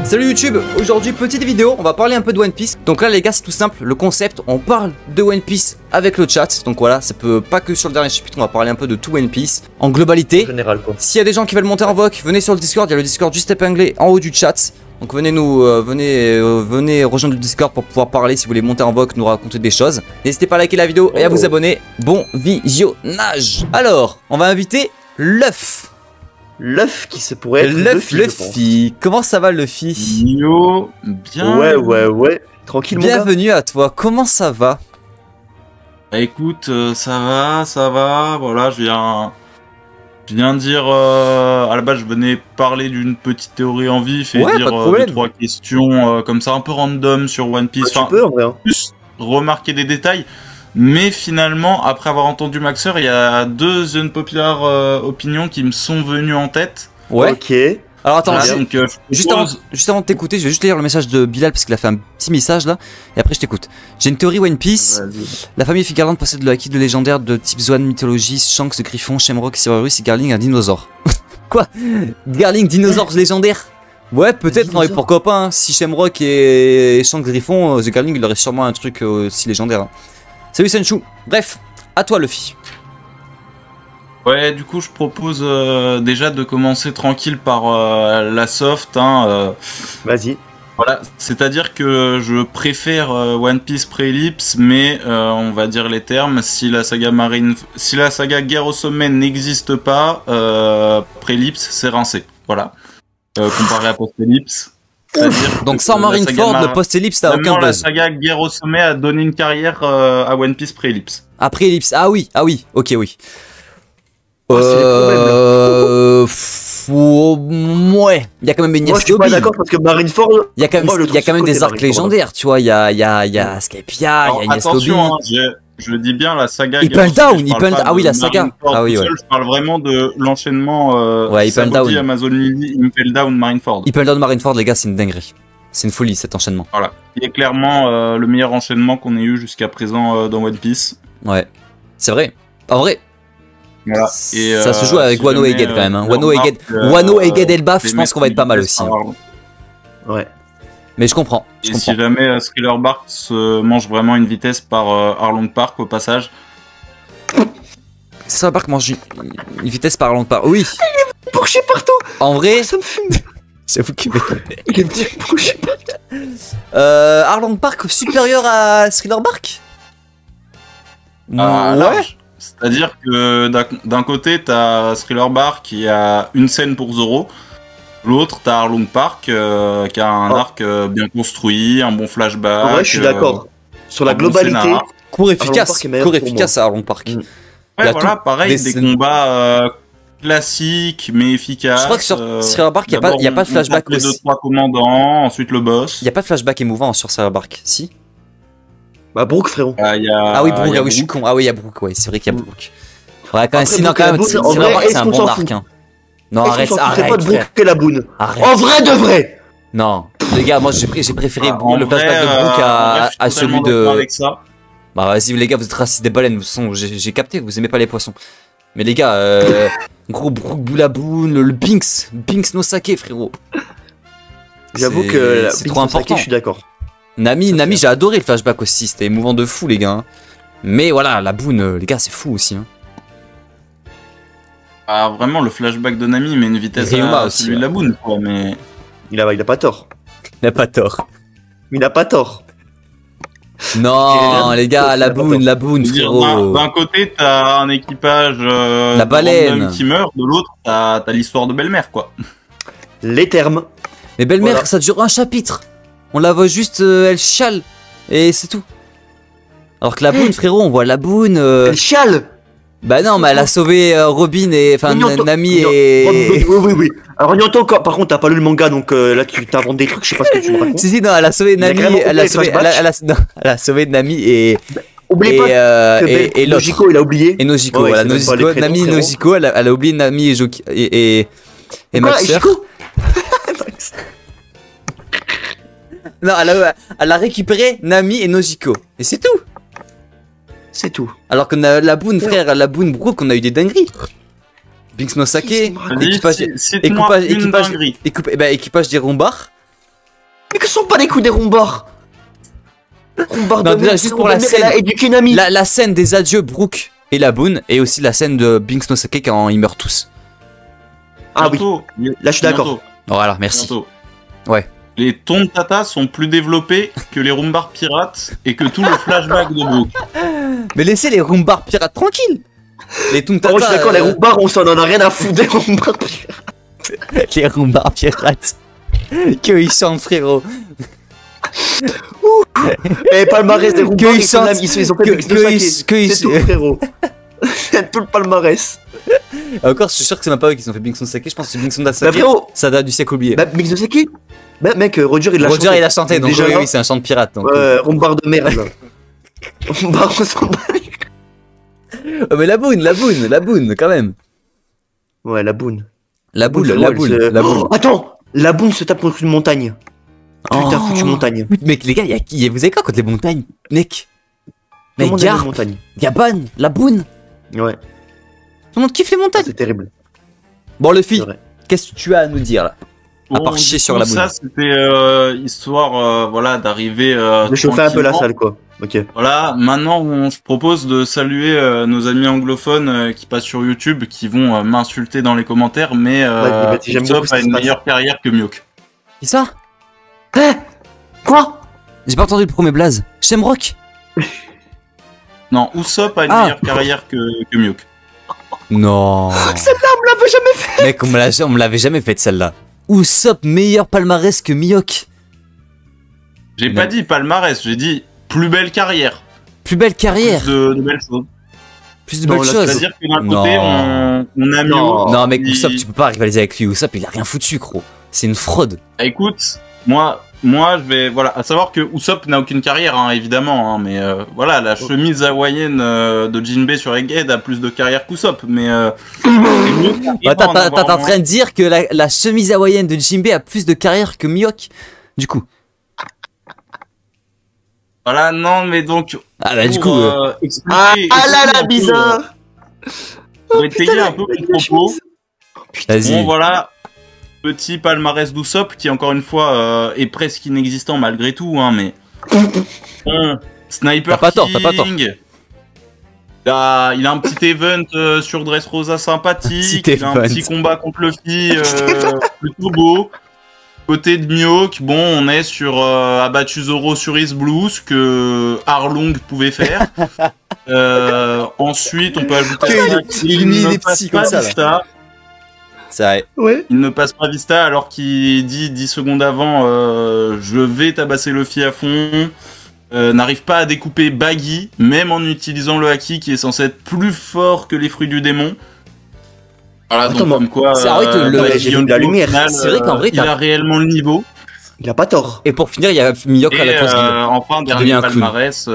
Salut YouTube, aujourd'hui petite vidéo, on va parler un peu de One Piece. Donc là les gars c'est tout simple, le concept, on parle de One Piece avec le chat. Donc voilà, ça peut pas que sur le dernier chapitre, on va parler un peu de tout One Piece en globalité. Général quoi. S'il y a des gens qui veulent monter en voc, venez sur le Discord, il y a le Discord juste épinglé en haut du chat. Donc venez venez rejoindre le Discord pour pouvoir parler si vous voulez monter en voc, nous raconter des choses. N'hésitez pas à liker la vidéo et à vous abonner. Bon visionnage. Alors, on va inviter Luff. L'œuf qui se pourrait être Luffy. Comment ça va Luffy? Yo, bien. Ouais. Tranquille mon gars. Bienvenue à toi, comment ça va? Bah écoute, ça va, voilà, je viens de dire, à la base je venais parler d'une petite théorie en vif et Ouais, dire pas de problème. 2-3 questions comme ça un peu random sur One Piece, Tu peux en vrai. Hein. plus remarquer des détails. Mais finalement, après avoir entendu Maxer, il y a deux unpopular opinions qui me sont venues en tête. Ouais. Ok. Alors attends, Voilà, donc, juste avant de t'écouter, je vais juste lire le message de Bilal parce qu'il a fait un petit message là. Et après je t'écoute. J'ai une théorie One Piece. La famille Figarland possède le acquis de légendaire de type Zoan mythologie, Shanks, Griffon, Shamrock, Cerberus et Garling un dinosaure. Quoi? Garling, dinosaure légendaire? Ouais, peut-être, non, mais pourquoi pas, hein. Si Shamrock et Shanks Griffon, The Garling, il aurait sûrement un truc aussi légendaire. Hein. Salut Senchu. Bref, à toi Luffy. Ouais, du coup, je propose déjà de commencer tranquille par la soft. Vas-y. Voilà, c'est-à-dire que je préfère One Piece Pré-Ellipse, mais on va dire les termes. Si la saga Guerre au sommet n'existe pas, Pré-Ellipse c'est rincé. Voilà. Comparé à Post-Ellipse. Donc sans Marineford, le post-ellipse t'as aucun la buzz. saga Guerre au sommet a donné une carrière à One Piece Pré-Ellipse. Après ellipse, ah oui, ok, oui. Oh, c'est les Ouais, il y a quand même Moi je suis pas d'accord parce que Marineford. Il y a quand même des arcs légendaires, tu vois. Il y a Skypia, il y a Innes Lobby. Attention, je dis bien la saga. Impel Down, ah oui, la saga. Ah oui, ouais. Je parle vraiment de l'enchaînement. Ouais, Impel Down. Amazon Lily, Impel Down, Marineford. Impel Down, Marineford, les gars, c'est une dinguerie. C'est une folie cet enchaînement. Voilà. Il est clairement le meilleur enchaînement qu'on ait eu jusqu'à présent dans One Piece. Ouais, c'est vrai. En vrai. Voilà. Et, ça se joue avec si Wano jamais, Egged quand même. Hein. Wano Egged Elbaf, je pense qu'on va être pas mal aussi. Ouais. Mais je comprends. Et si jamais Thriller Bark se mange vraiment une vitesse par Arlong Park au passage. Thriller Bark mange une vitesse par Arlong Park. Oui. Il est pourché partout. En vrai. Ça me fume. C'est vous qui Il est pourché partout. Arlong Park supérieur à Thriller Bark? Ouais. C'est-à-dire que d'un côté, t'as Thriller Bark qui a une scène pour Zoro. L'autre, t'as Arlong Park qui a un arc bien construit, un bon flashback. En vrai, je suis d'accord. Sur la globalité. Bon court efficace à Arlong Park. Ouais, voilà, pareil, des combats classiques mais efficaces. Je crois que sur Thriller Bark, il n'y a pas de flashback aussi. Les 2-3 commandants, ensuite le boss. Il n'y a pas de flashback émouvant sur Thriller Bark, si? Bah, Brook, frérot. Ah oui, Brook, je suis con. Ah oui, il y a Brook, ouais, c'est vrai qu'il y a Brook. Ouais, quand même, sinon, quand même, Thriller Bark, c'est un bon arc. Non, arrête, pas de Brook que la boune. Arrête. En vrai de vrai. Non, les gars, moi j'ai préféré le flashback de Brook à celui de. Avec ça. Bah vas-y les gars, vous êtes racistes des baleines, j'ai capté, vous aimez pas les poissons. Mais les gars, gros Brook Boulaboun, le Binks no Sake frérot. J'avoue que c'est trop important. Je suis d'accord. Nami, j'ai adoré le flashback aussi, c'était émouvant de fou les gars. Mais voilà, la boune, les gars, c'est fou aussi. Hein. Ah vraiment, le flashback de Nami met une vitesse à celui de la boune quoi, mais... Il a pas tort. Il a pas tort. Il a pas tort. Non, les gars, la boune, frérot. D'un côté, t'as un équipage la baleine qui meurt, de l'autre, t'as l'histoire de Belle-Mère, quoi. Les termes. Mais Belle-Mère, ça dure un chapitre. On la voit juste, elle chiale. Et c'est tout. Alors que la boune, frérot, on voit la boune. Elle chiale. Bah non, mais elle a sauvé Robin et. Enfin, Nami et. Oui. Alors, Nyanto, par contre, t'as pas lu le manga, donc là, tu t'inventes des trucs, je sais pas ce que tu me racontes. Si, non, elle a sauvé Nami. Elle a sauvé Nami et. Oublie pas que Nojiko, il a oublié. Et Nojiko, voilà. Nami et Nojiko, elle a oublié Nami et Maxer. Non, elle a récupéré Nami et Nojiko. Et c'est tout. C'est tout. Alors que la boune, frère, la boune Brook, on a eu des dingueries. Binks no Sake, Vas-y, équipage, cite-moi une dinguerie. équipage des Rombards. Mais que sont pas les coups des Rombards? Rombards Non, de déjà, merde, juste pour la elle a scène. éduqué une amie. La scène des adieux Brooke et la Boone, et aussi la scène de Binks no Sake quand ils meurent tous. Ah oui, Bientôt. là je suis d'accord. Bientôt. Voilà, merci. Bientôt. Ouais. Les Tontata sont plus développés que les Rumbar pirates et que tout le flashback de Brooke. Mais laissez les Rumbards pirates tranquilles. Les Tontata. Oh, je suis d'accord, les Rombards, on s'en en a rien à foutre des Rombards pirates. Les Rumbards pirates. Que ils chantent, frérot. Et palmarès des Rombards, ils ils sont sentent- là, ils ont fait que- Binks que no ils- Sake. que ils- C'est tout, frérot. C'est tout le palmarès. Encore, je suis sûr que c'est même pas eux qui ont fait Binks no Sake. Je pense que c'est Binks no Bah Sake. frérot, Ça date du siècle oublié. bah Binks no Sake. Bah mec, Roger il l'a chanté. Roger il a chanté, donc Déjà, oui, c'est un chant de pirate. Donc, Rombard de merde là. Rombard on s'en bat. Oh, mais la boune, quand même. Ouais, la boune. La boule, Frérot, la elle boule, se- la boule. Oh, attends, la boune se tape contre une montagne. Putain, Oh. foutue montagne. Mec, les gars, vous avez quoi contre les montagnes, mec? Tout le Mec, monde aime les Garp, montagnes. Gabon, la boune. Ouais, Tout le monde kiffe les montagnes. c'est terrible. Bon, le C'est fille, vrai. qu'est-ce que tu as à nous dire là? À part Bon, chier du sur coup, la boule. Ça, c'était histoire voilà, d'arriver. De chauffer un peu la tranquillement. salle quoi. Ok. Voilà, maintenant, je propose de saluer nos amis anglophones qui passent sur YouTube, qui vont m'insulter dans les commentaires, mais Vas-y, j'aime beaucoup Usopp ce a qui une se passe. meilleure carrière que Mihawk. Qui ça? Quoi? J'ai pas entendu le premier blaze. Shamrock? Non, Usopp a une Ah. meilleure carrière que Mihawk. Non. Celle-là, on l'avait jamais fait. Mec, on me l'avait jamais faite celle-là. Usopp meilleur palmarès que Mihawk. J'ai Non. pas dit palmarès, j'ai dit plus belle carrière. Plus belle carrière, Plus de belles choses. plus de Non, belles là, choses. C'est-à-dire que d'un côté, Non. on a Mihawk. Non, mec, qui- Usopp, tu peux pas rivaliser avec lui. Usopp, il a rien foutu, gros. C'est une fraude. Écoute, moi, je vais, voilà, à savoir que Usopp n'a aucune carrière, hein, évidemment, hein, mais voilà, la chemise hawaïenne de Jinbei sur Egghead a plus de carrière qu'Usopp, mais c'est mieux qu'arriver Bah, à en avoir t'es en moins. train de dire que la chemise hawaïenne de Jinbei a plus de carrière que Mihawk. Du coup. Voilà, non, mais donc. Ah bah du pour, coup. expliquer- Ah là expliquer là, un peu, bizarre. pour étayer un peu mon propos. Vas-y. Bon, voilà. Petit palmarès d'Usopp qui, encore une fois, est presque inexistant malgré tout, hein, mais. Bon, Sniper T'as pas tort, t'as pas tort. King. Il a un petit event sur Dressrosa sympathique. Petit Il a un event. petit combat contre Luffy plutôt beau. Côté de Mihawk, bon, on est sur abattu Zoro sur Is Blue, ce que Arlong pouvait faire. Ensuite, on peut ajouter Que ça il met ne des passe petits pas comme ça, là. Vista. C'est vrai. Ouais. Il ne passe pas Vista alors qu'il dit 10 secondes avant je vais tabasser Luffy à fond. N'arrive pas à découper Baggy, même en utilisant le haki qui est censé être plus fort que les fruits du démon. Voilà, Attends, donc moi, comme quoi, c'est vrai que le- Baggy, j'ai vu de la au lumière. final, C'est vrai qu'en vrai, il t'as- a réellement le niveau. Il a pas tort. Et pour finir, il y a Mihawk à la Et cause enfin, devient dernier un clown. palmarès,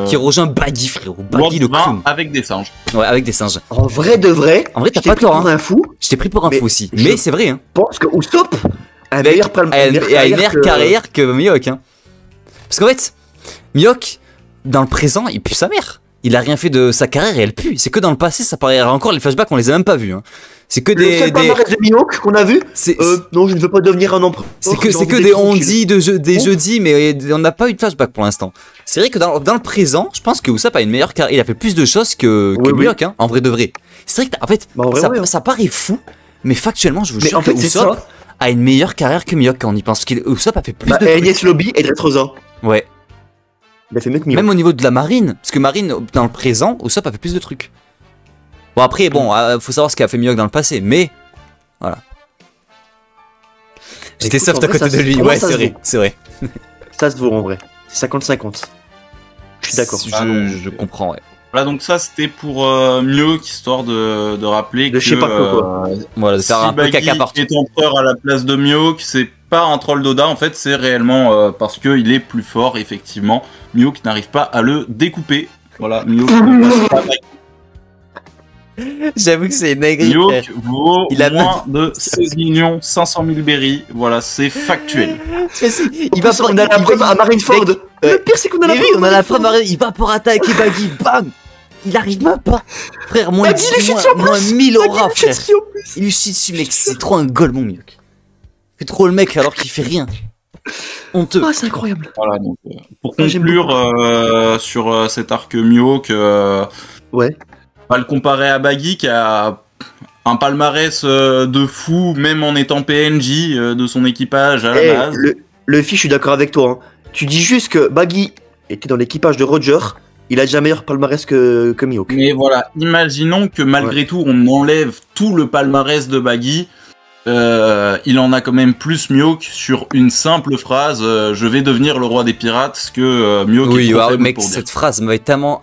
qui rejoint Baggy, frérot. Baggy le Watch 20 clown. avec des singes. Ouais, avec des singes. En vrai de vrai. En vrai, t'as je t'ai pas pris tort, pour hein. un fou. Je t'ai pris pour info Mais aussi. je- Mais c'est vrai, hein. Je pense que Usopp a un Mec, meilleur palmarès. Et a une meilleure carrière que Mihawk, hein. Parce qu'en fait, Mihawk, dans le présent, il pue sa mère. Il a rien fait de sa carrière et elle pue. C'est que dans le passé, ça paraît encore les flashbacks, on les a même pas vus, hein. C'est que Le seul palmarès de Mihawk qu'on a vu. c'est Non, je ne veux pas devenir un empereur. c'est que j'ai envie des d'être on tranquille. dit des Ouf. jeudis, mais on n'a pas eu de flashback pour l'instant. C'est vrai que dans le présent, je pense que Usopp a une meilleure carrière. Il a fait plus de choses que Oui, oui. Mihawk, hein, en vrai de vrai. C'est vrai que en fait, Bah, en vrai, ça, ouais, hein. ça paraît fou, mais factuellement, je vous Mais jure en fait, que c'est Usopp ça. a une meilleure carrière que Mihawk quand on y pense. Parce qu'Usopp a fait plus Bah, de trucs. Enies Lobby et Dressrosa. Ouais. Il a fait mieux que Mihawk. Même au niveau de la marine, parce que marine, dans le présent, Usopp a fait plus de trucs. Bon après, bon, faut savoir ce qu'a fait Mihawk dans le passé, mais voilà. J'étais Écoute, soft en à vrai, côté ça de se- lui, pour moi, ouais, ça c'est se vrai, vaut. c'est vrai. Ça se vaut en vrai. C'est 50-50. Je suis d'accord. Je comprends, ouais. Voilà, donc ça c'était pour Mihawk, histoire de rappeler De que je sais pas quoi. Voilà, de faire si un peu Baggy caca partout. est empereur à la place de Mihawk, c'est pas un troll d'Oda, en fait c'est réellement parce qu'il est plus fort, effectivement. Mihawk n'arrive pas à le découper. Voilà, Mihawk ne passe pas Baggy. J'avoue que c'est une dinguerie, Mihawk vaut Il a moins de 16 500 000 berries. Voilà, c'est factuel. Il va On a la preuve à Marineford. Le pire, c'est qu'on a la Mais preuve. oui, on a la preuve, il va pour attaquer Baggy, bam. il arrive même pas. Frère, moins Baggy, il chute sur place. 1000 aura, Baggy, frère. il chute en plus. Il lui chie dessus, mec. C'est trop un goal, mon Mioc. Il fait trop le mec alors qu'il fait rien. Honteux. Ah, c'est incroyable. Voilà, donc, pour Ah, j'aime conclure sur cet arc Mihawk, Ouais. on va le comparer à Baggy qui a un palmarès de fou, même en étant PNJ de son équipage à la base. Luffy, je suis d'accord avec toi. Hein. Tu dis juste que Baggy était dans l'équipage de Roger, il a déjà meilleur palmarès que Mihawk. Mais voilà, imaginons que malgré tout, on enlève tout le palmarès de Baggy. Il en a quand même plus Mihawk sur une simple phrase je vais devenir le roi des pirates que Mihawk est Oui, trop ouais, faible mec, pour dire. cette phrase m'avait tellement.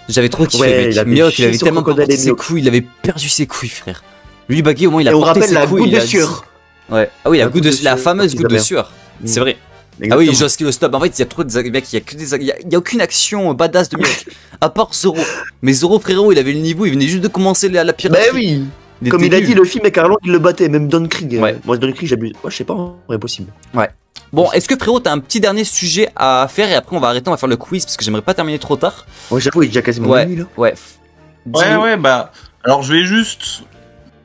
J'avais trop kiffé, Ouais, mec. il avait Mihawk, il chié avait sur tellement pas Crocodile porté et ses Mihawk. couilles, il avait perdu ses couilles, frère. Lui, Baggy, au moins, il a Et on porté rappelle ses la couilles. goutte il de a dit- sueur. Ouais. Ah oui, La goutte de la sueur, fameuse quand il goutte de avait- sueur. C'est vrai. Ah Exactement. oui, Josuke le stop. En fait, il y a trop de mecs, il y a que des, il y a aucune action badass de Mihawk. À part Zoro. Mais Zoro, frérot, il avait le niveau, il venait juste de commencer la Bah piraterie. oui. Il Comme était il a nul. dit, Luffy, mec, Arlong, il le battait, même Don Krieg. Ouais. Moi, Don Krieg, j'abuse. Ouais, je sais pas, hein. Ouais, possible. Bon, est-ce que frérot, t'as un petit dernier sujet à faire et après on va arrêter, on va faire le quiz parce que j'aimerais pas terminer trop tard. Ouais, j'avoue, il est déjà quasiment Ouais. minuit, là. Ouais. Dis-nous. Bah, alors je vais juste.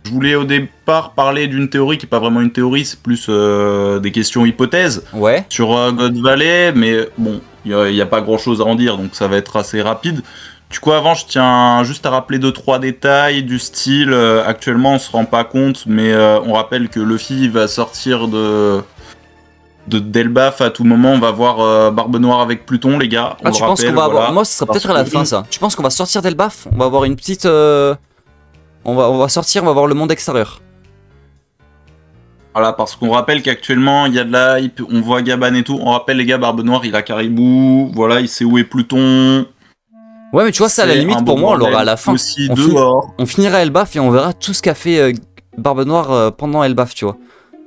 Je voulais au départ parler d'une théorie qui est pas vraiment une théorie, c'est plus des questions hypothèses Ouais. sur God Valley, mais bon, il y a pas grand chose à en dire, donc ça va être assez rapide. Du coup, avant, je tiens juste à rappeler 2-3 détails du style. Actuellement, on se rend pas compte, mais on rappelle que Luffy va sortir d'Elbaf à tout moment. On va voir Barbe Noire avec Pluton, les gars. On Ah, le tu penses rappelle, qu'on va avoir. voilà. Moi, ce sera peut-être à la fin ça. Tu penses qu'on va sortir d'Elbaf? On va avoir une petite. On va sortir, on va voir le monde extérieur. Voilà, parce qu'on rappelle qu'actuellement, il y a de la hype, on voit Gaban et tout. On rappelle, les gars, Barbe Noire, il a Caribou. Voilà, il sait où est Pluton. Ouais, mais tu vois, ça à la C'est limite, un pour beau moi, on l'aura à bordel. la fin. Aussi On dehors. On finira Elbaf et on verra tout ce qu'a fait Barbe Noire pendant Elbaf, tu vois.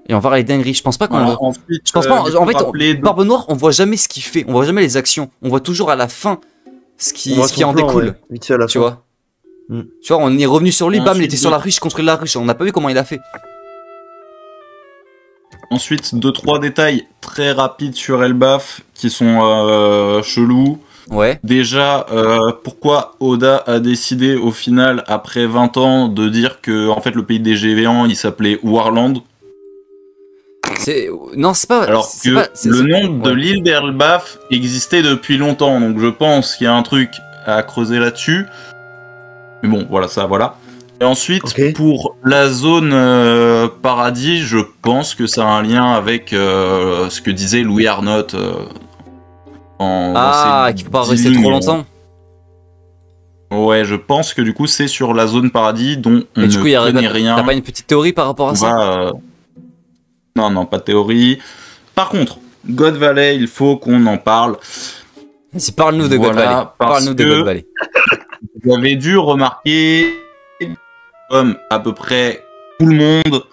Et on verra les dingueries. Je pense pas qu'on. Voilà, ensuite, Je pense pas. il faut En fait, rappeler Barbe Noire, on voit jamais ce qu'il fait. On voit jamais les actions. On voit toujours à la fin ce qui On voit en son plan, découle. ouais. Vite fait à la Tu fin. vois. Mm. Tu vois, on est revenu sur lui, bam, il Ensuite, était sur la ruche, il construit la ruche. On n'a pas vu comment il a fait. Ensuite, 2-3 détails très rapides sur Elbaf qui sont chelous. Ouais. Déjà, pourquoi Oda a décidé au final, après 20 ans, de dire que en fait le pays des géants, il s'appelait Warland, C'est. Non, c'est pas. alors c'est que pas- c'est- le c'est- nom de ouais. l'île d'Elbaf existait depuis longtemps. Donc je pense qu'il y a un truc à creuser là-dessus. Mais bon, voilà, ça, voilà. Et ensuite, Ok. pour la zone paradis, je pense que ça a un lien avec ce que disait Louis Arnott. Ah, qu'il faut pas rester trop longtemps. Ouais, je pense que du coup c'est sur la zone paradis dont on Et du ne coup, connaît rien. t'as pas une petite théorie par rapport à On ça? va, non, pas de théorie. Par contre, God Valley, il faut qu'on en parle. Vas-y, parle-nous de God Voilà, Valley. parce Parle-nous de que- God Valley. Vous avez dû remarquer, comme à peu près tout le monde,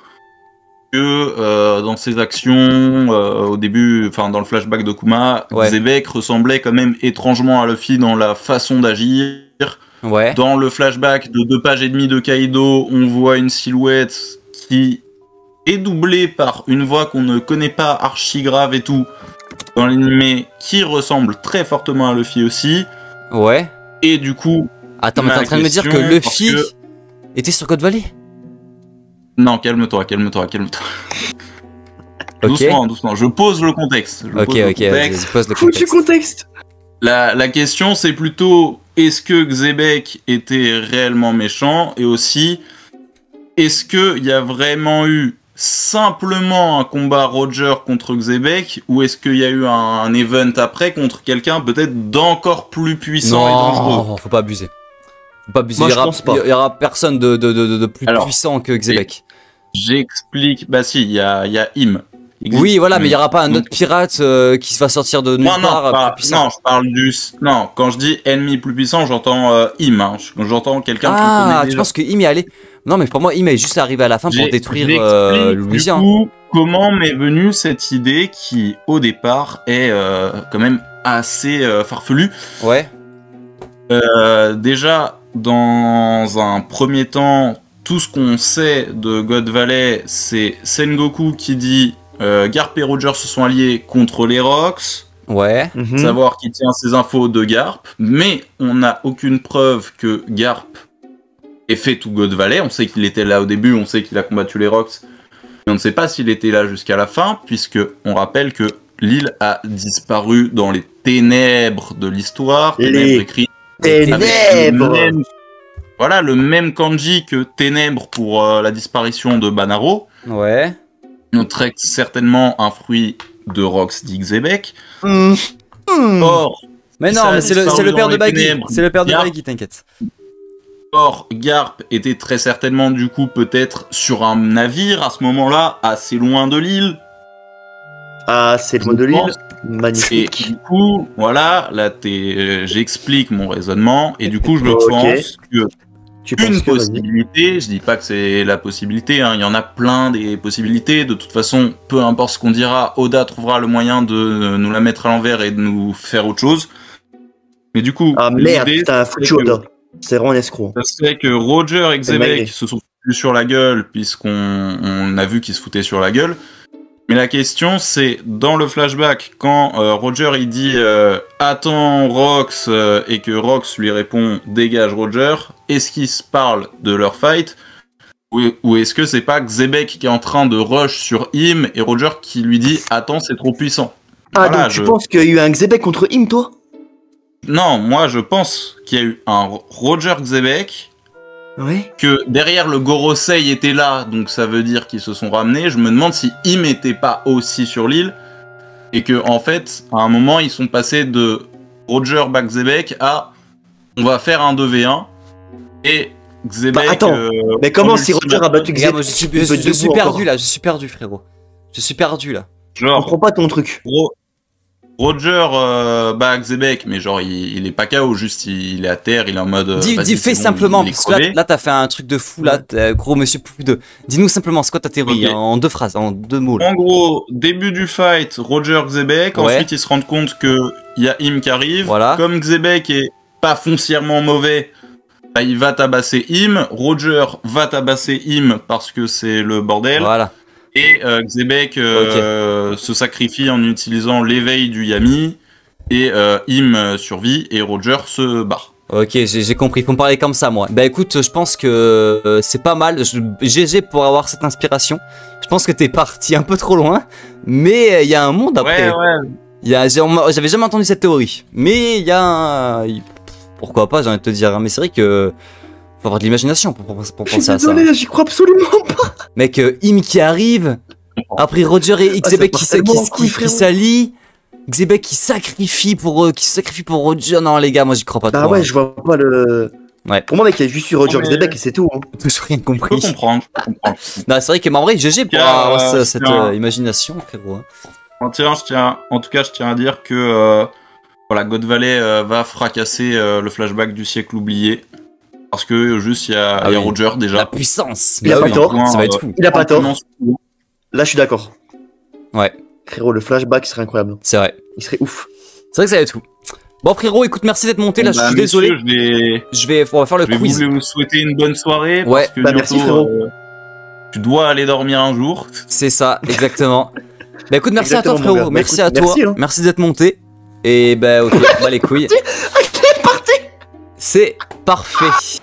que dans ses actions, au début, enfin dans le flashback de Kuma, Ouais. Xebec ressemblait quand même étrangement à Luffy dans la façon d'agir. Ouais. Dans le flashback de 2 pages et demie de Kaido, on voit une silhouette qui est doublée par une voix qu'on ne connaît pas, archi grave et tout, dans l'anime, qui ressemble très fortement à Luffy aussi. Ouais. Et du coup, Attends, mais t'es Ma en train de me dire que question, Luffy parce était sur God Valley? non, calme-toi. Ok. Doucement. Je pose le contexte. Ok, vas-y, pose le Foutu contexte. contexte. La question, c'est plutôt est-ce que Xebec était réellement méchant, et aussi est-ce qu'il y a vraiment eu simplement un combat Roger contre Xebec, ou est-ce qu'il y a eu un event après contre quelqu'un peut-être d'encore plus puissant et dangereux? Non, faut pas abuser. Faut pas abuser. Moi, il, y je aura, pense pas. il y aura personne de plus Alors, puissant que Xebec. J'explique. Bah si, il y a Im. Oui, voilà, mais il y aura pas un autre pirate qui va sortir de nulle part plus puissant. non, je parle du. Non, quand je dis ennemi plus puissant, j'entends Im. Hein. J'entends quelqu'un qui Ah, connaît tu déjà. penses que Im y allait? Non, mais pour moi, Im est juste arrivé à la fin pour détruire J'explique, Louisien. Du coup, comment m'est venue cette idée qui, au départ, est quand même assez farfelue. Ouais. Déjà, dans un premier temps, tout ce qu'on sait de God Valley, c'est Sengoku qui dit Garp et Roger se sont alliés contre les Rocks. Ouais. savoir qu'il tient ses infos de Garp, mais on n'a aucune preuve que Garp ait fait tout God Valley. On sait qu'il était là au début, on sait qu'il a combattu les Rocks, mais on ne sait pas s'il était là jusqu'à la fin, puisque on rappelle que l'île a disparu dans les ténèbres de l'histoire. Les écrit ténèbres. Voilà, le même kanji que ténèbres pour la disparition de Banaro. Ouais. Très certainement un fruit de Rox d'Ixebek. Or, Mais non, ça a mais c'est le disparu père dans de les Baggy. ténèbres. C'est le père de Garp. Baggy, t'inquiète. Or, Garp était très certainement du coup peut-être sur un navire à ce moment-là, assez loin de l'île. Ah, c'est le mot de l'île. Et Magnifique. du coup, voilà, là j'explique mon raisonnement, et du coup je Ok. pense que Tu penses une que, vas-y. possibilité, je dis pas que c'est la possibilité, hein, il y en a plein des possibilités, de toute façon, peu importe ce qu'on dira, Oda trouvera le moyen de nous la mettre à l'envers et de nous faire autre chose. Mais du coup, Ah merde, l'idée, putain, c'est foutu que- Oda. C'est vraiment un escroc. ça serait que Roger et C'est malgré. Xebec se sont foutus sur la gueule, puisqu'on a vu qu'ils se foutaient sur la gueule. Mais la question, c'est, dans le flashback, quand Roger il dit attends Rox, et que Rox lui répond dégage Roger, est-ce qu'ils se parlent de leur fight, ou est-ce que c'est pas Xebec qui est en train de rush sur Im, et Roger qui lui dit attends, c'est trop puissant? Ah, Voilà, donc tu penses qu'il y a eu un Xebec contre Im, toi? Non, moi je pense qu'il y a eu un Roger Xebec, Ouais. que derrière le Gorosei était là, donc ça veut dire qu'ils se sont ramenés. Je me demande si Im était pas aussi sur l'île, et que en fait, à un moment, ils sont passés de Roger back Xebec à on va faire un 2v1, et Xebec... Bah, attends, mais comment en si Roger ultime- a battu Regarde, moi, Xebec? je suis perdu là, je suis perdu, frérot. Je suis perdu là. Je Genre, comprends pas ton truc. Roger back Xebec, mais genre, il est pas KO, juste il est à terre, il est en mode... Dis, vas-y, dis fais c'est bon, simplement, il est parce que là, crevé. là t'as fait un truc de fou là, gros monsieur Poufou 2. Dis-nous simplement, c'est quoi ta théorie, Ok. hein, en deux phrases, en deux mots. Là. En gros, début du fight, Roger Xebec, Ouais. ensuite ils se rendent compte que y a Im qui arrive. Voilà. Comme Xebec est pas foncièrement mauvais, bah, il va tabasser Im. Roger va tabasser Im parce que c'est le bordel. Voilà. Et Xebec se sacrifie en utilisant l'éveil du Yami. Et Im survit et Roger se barre. Ok, j'ai compris, faut me parler comme ça moi. Bah écoute, je pense que c'est pas mal, GG pour avoir cette inspiration. Je pense que t'es parti un peu trop loin, mais il y a un monde après. Ouais. J'avais jamais entendu cette théorie, mais il y a un... Pourquoi pas, j'ai envie de te dire, hein, mais c'est vrai que... Faut avoir de l'imagination pour Je suis penser à ça. désolé, j'y crois absolument pas. Mec, Im qui arrive, après Roger et Xebec ça part tellement en couille, qui frérot. s'allient, Xebec qui se sacrifie pour Roger. Non les gars, moi j'y crois pas Bah trop. ouais, hein. je vois pas le... Ouais. Pour moi, mec, il y a juste eu Roger Non, mais- Xebec et c'est tout. Hein. J'ai toujours rien Je peux compris. comprendre. Non, c'est vrai que, mais en vrai, GG pour Car, avoir c'est cette un- imagination, frérot. hein. En tout cas, je tiens à dire que voilà, God Valley va fracasser le flashback du siècle oublié. Parce que juste, il y a oui. Roger déjà. La puissance. Il a Bah pas oui, tort. ça va être fou. Il a pas tort. amplement sous l'eau. Là, je suis d'accord. Ouais, Frérot, le flashback serait incroyable. c'est vrai. Il serait ouf. C'est vrai que ça va être fou. Bon, frérot, écoute, merci d'être monté. Là, Bah, je suis messieurs, désolé. On va faire le Je vais quiz. vous souhaiter une bonne soirée. Ouais. Parce que Bah, merci, bientôt, frérot. tu dois aller dormir un jour. C'est ça, exactement. Bah écoute, merci à toi, Exactement, mon frérot. gars. Merci Bah, à écoute, toi. merci, hein. Merci d'être monté. Et bah, ok, bah les couilles. C'est parti. C'est parfait.